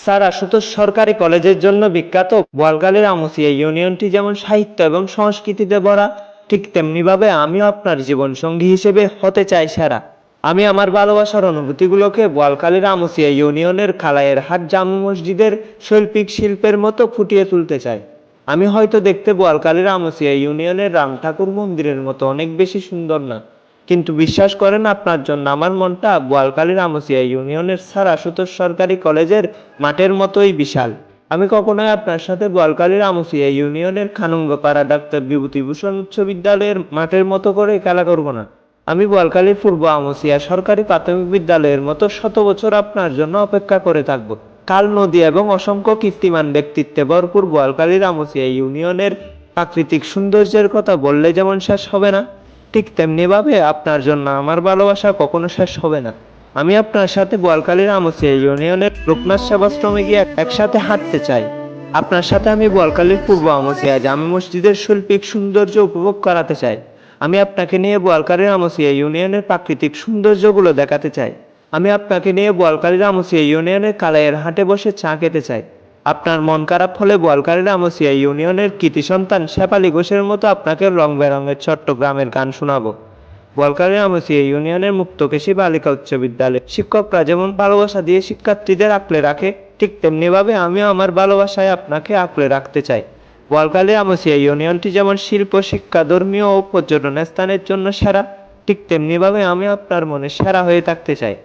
Sir Ashutosh সরকারি কলেজের জন্য বিখ্যাত বোয়ালখালীর আমুসিয়া ইউনিয়নটি যেমন সাহিত্য এবং সংস্কৃতিতে ভরা, ঠিক তেমনিভাবে আমিও আপনার জীবনসঙ্গী হিসেবে হতে চাই সেরা। আমি আমার ভালোবাসার অনুভূতিগুলোকে বোয়ালখালীর আমুসিয়া ইউনিয়নের খালাইয়ের হাট জামে মসজিদের শৈল্পিক শিল্পের মতো ফুটিয়ে তুলতে চাই। আমি হয়তো দেখতে বোয়ালখালীর আমুসিয়া ইউনিয়নের রাম ঠাকুর মন্দিরের মতো অনেক বেশি সুন্দর না, কিন্তু বিশ্বাস করেন, আপনার জন্য আমার মনটা বোয়ালখালীর আমুসিয়া ইউনিয়নের স্যার আশুতোষ সরকারি কলেজের মাঠের মতোই বিশাল। আমি কখনোই আপনার সাথে বোয়ালখালীর আমুসিয়া ইউনিয়নের খানুঙ্গপাড়া ডাক্তার বিভূতিভূষণ উচ্চ বিদ্যালয়ের মাঠের মতো করে খেলা করব না। আমি বোয়ালখালীর পূর্ব আমুসিয়া সরকারি প্রাথমিক বিদ্যালয়ের মতো শত বছর আপনার জন্য অপেক্ষা করে থাকব। কাল নদী এবং অসংখ্য কীর্তিমান ব্যক্তিত্বে ভরপুর বোয়ালখালীর আমুসিয়া ইউনিয়নের প্রাকৃতিক সৌন্দর্যের কথা বললে যেমন শেষ হবে না, ঠিক তেমনিভাবে আপনার জন্য আমার ভালোবাসা কখনো শেষ হবে না। আমি আপনার সাথে বোয়ালখালীর আমুসিয়া ইউনিয়নের লোকনাথ সেবাশ্রমে গিয়ে একসাথে হাঁটতে চাই। আপনার সাথে আমি বোয়ালখালীর পূর্ব আমুসিয়া জামে মসজিদের শৈল্পিক সৌন্দর্য উপভোগ করাতে চাই। আমি আপনাকে নিয়ে বোয়ালখালীর আমুসিয়া ইউনিয়নের প্রাকৃতিক সৌন্দর্যগুলো দেখাতে চাই। আমি আপনাকে নিয়ে বোয়ালখালীর আমুসিয়া ইউনিয়নের কালাইয়ের হাটে বসে চা খেতে চাই। আপনার মন খারাপ হলে বোয়ালখালীর আমুসিয়া ইউনিয়নের কৃতি সন্তান শেফালী ঘোষের মতো আপনাকে রং বেরঙের চট্টগ্রামের গান শোনাবো। বোয়ালখালীর আমুসিয়া ইউনিয়নের মুক্তকেশী বালিকা উচ্চ বিদ্যালয়ের শিক্ষকরা যেমন ভালোবাসা দিয়ে শিক্ষার্থীদের আঁকড়ে রাখে, ঠিক তেমনিভাবে আমিও আমার ভালোবাসায় আপনাকে আঁকড়ে রাখতে চাই। বোয়ালখালীর আমুসিয়া ইউনিয়নটি যেমন শিল্প, শিক্ষা, ধর্মীয় ও পর্যটন স্থানের জন্য সেরা, ঠিক তেমনিভাবে আমি আপনার মনে সেরা হয়ে থাকতে চাই।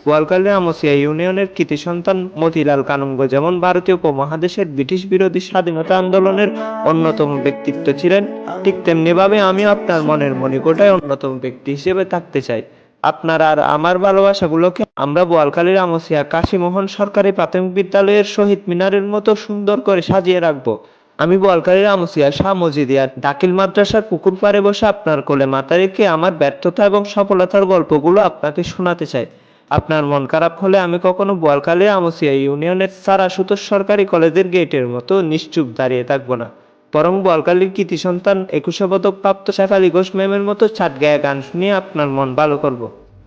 বোয়ালখালীর আমুসিয়া ইউনিয়নের কৃতি সন্তান মতিলাল কানুঙ্গ যেমন ভারতীয় উপমহাদেশের ব্রিটিশ বিরোধী স্বাধীনতা আন্দোলনের অন্যতম ব্যক্তিত্ব ছিলেন, ঠিক তেমনিভাবে আমিও আপনার মনের মণিকোঠায় অন্যতম ব্যক্তি হিসেবে থাকতে চাই। আপনার আর আমার ভালোবাসাগুলোকে আমরা বোয়ালখালীর আমুসিয়া কাশীমোহন সরকারি প্রাথমিক বিদ্যালয়ের শহীদ মিনারের মতো সুন্দর করে সাজিয়ে রাখবো। আমি বোয়ালখালীর আমুসিয়া শাহ মজিদিয়া দাখিল মাদ্রাসার পুকুর পাড়ে বসে আপনার কোলে মাথা রেখে আমার ব্যর্থতা এবং সফলতার গল্পগুলো আপনাকে শোনাতে চাই। আপনার মন খারাপ হলে আমি কখনো বোয়ালখালীর আমুসিয়া ইউনিয়নের স্যার আশুতোষ সরকারি কলেজের গেটের মতো নিশ্চুপ দাঁড়িয়ে থাকবো না, বরং বোয়ালখালীর কৃতি সন্তান 21 পদক প্রাপ্ত শেফালী ঘোষ ম্যামের মতো ছাদ গায়ে গান শুনিয়ে আপনার মন ভালো করব।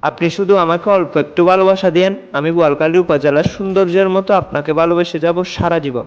আপনি শুধু আমাকে অল্প একটু ভালোবাসা দিয়েন, আমি বোয়ালখালী উপজেলার সৌন্দর্যের মতো আপনাকে ভালোবেসে যাব সারা জীবন।